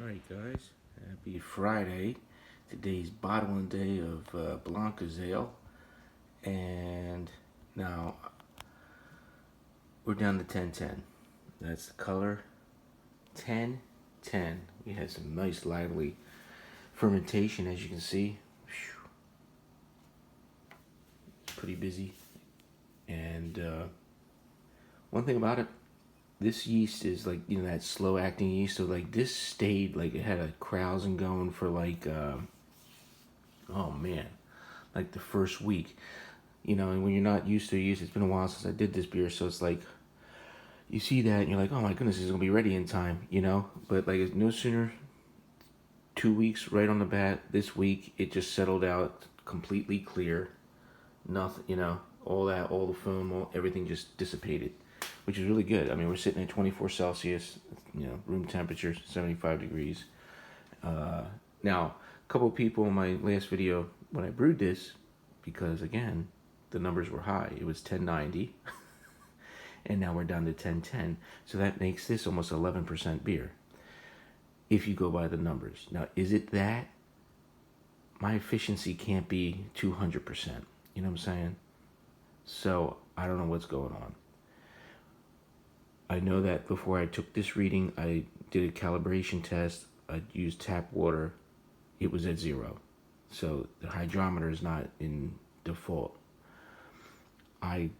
Alright guys, happy Friday. Today's bottling day of Blanca's ale. And now we're down to 1010. That's the color. 1010. We had some nice lively fermentation, as you can see. Pretty busy. And one thing about it, this yeast is like, that slow acting yeast. So like this stayed, like it had a carousing going for like, oh man, like the first week. And when you're not used to yeast, it's been a while since I did this beer. So it's like, you see that and you're like, oh my goodness, it's going to be ready in time. But like no sooner, 2 weeks right on the bat, this week, it just settled out completely clear. Nothing, all the foam, everything just dissipated, which is really good. I mean, we're sitting at 24 Celsius, room temperature, 75 degrees. Now, a couple of people in my last video, when I brewed this, because again, the numbers were high. It was 1090, and now we're down to 1010. So that makes this almost 11% beer, if you go by the numbers. Now, is it that? My efficiency can't be 200%. You know what I'm saying? So I don't know what's going on. I know that before I took this reading, I did a calibration test. I used tap water. It was at 0. So the hydrometer is not in default. I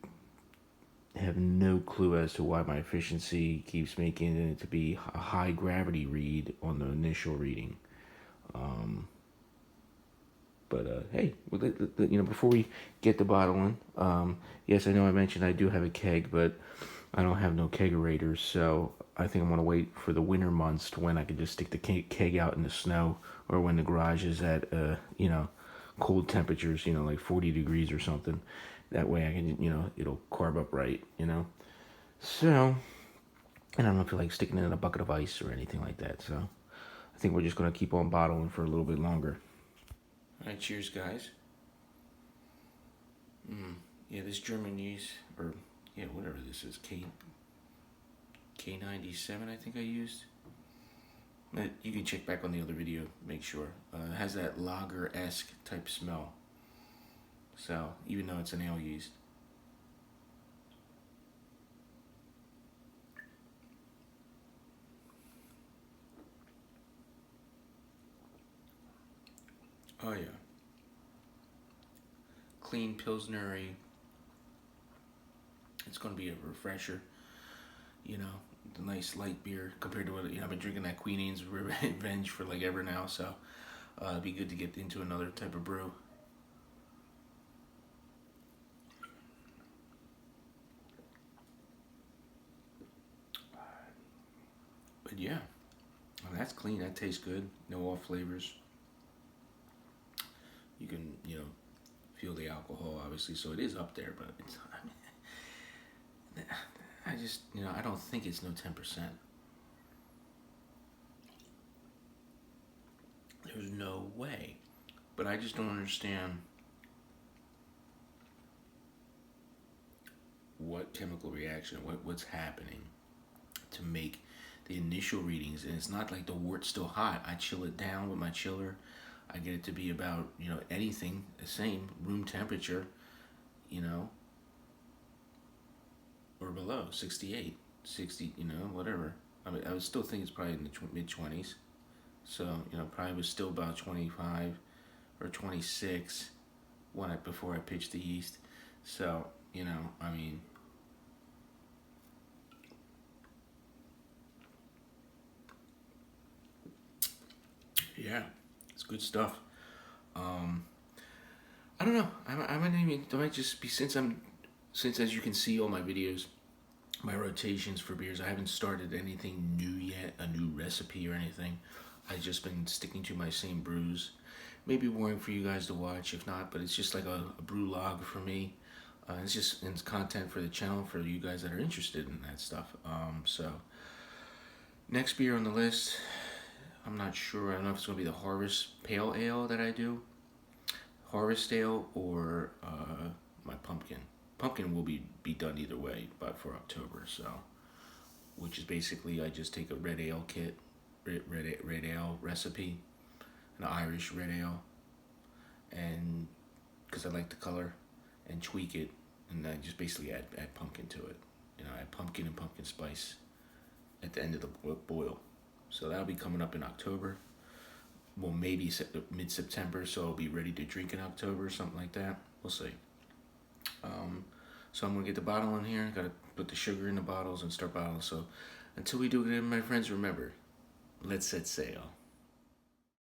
have no clue as to why my efficiency keeps making it to be a high gravity read on the initial reading. But hey, before we get the bottling, yes, I know I mentioned I do have a keg, but I don't have no kegerators, so I think I'm going to wait for the winter months to when I can just stick the keg out in the snow, or when the garage is at, cold temperatures, like 40 degrees or something. That way I can, it'll carb up right. So, and I don't feel like sticking it in a bucket of ice or anything like that, so I think we're just going to keep on bottling for a little bit longer. All right, cheers, guys. Yeah, this German yeast, or whatever this is, K97, I think I used. But you can check back on the other video, make sure. It has that lager-esque type smell. So, even though it's an ale yeast. Oh yeah. Clean Pilsner-y. It's going to be a refresher. The nice light beer compared to what, I've been drinking that Queen Anne's Revenge for like ever now, so it'd be good to get into another type of brew. But yeah, well, that's clean. That tastes good. No off flavors. You can, feel the alcohol, obviously, so it is up there, but it's, I just, I don't think it's no 10%. There's no way. But I just don't understand what chemical reaction, what's happening to make the initial readings. And it's not like the wort's still hot. I chill it down with my chiller. I get it to be about, anything the same, room temperature, or below, 68, 60, whatever. I mean, I would still think it's probably in the mid-20s. So, probably was still about 25 or 26 before I pitched the yeast. So, I mean, yeah, it's good stuff. I don't know. I might just be, since as you can see all my videos, my rotations for beers, I haven't started anything new yet, a new recipe or anything. I've just been sticking to my same brews. Maybe boring for you guys to watch, if not, but it's just like a brew log for me. It's content for the channel for you guys that are interested in that stuff. So, next beer on the list, I'm not sure. I don't know if it's going to be the Harvest Pale Ale that I do. Harvest Ale or my pumpkin. Pumpkin will be done either way, but for October, so. Which is basically, I just take a red ale kit, red ale recipe, an Irish red ale, and because I like the color, and tweak it, and I just basically add pumpkin to it. Add pumpkin and pumpkin spice at the end of the boil. So that'll be coming up in October. Well, maybe mid September, so I'll be ready to drink in October, something like that. We'll see. So I'm gonna get the bottle in here. Gotta put the sugar in the bottles and start bottling. So until we do it again, my friends, remember, let's set sail.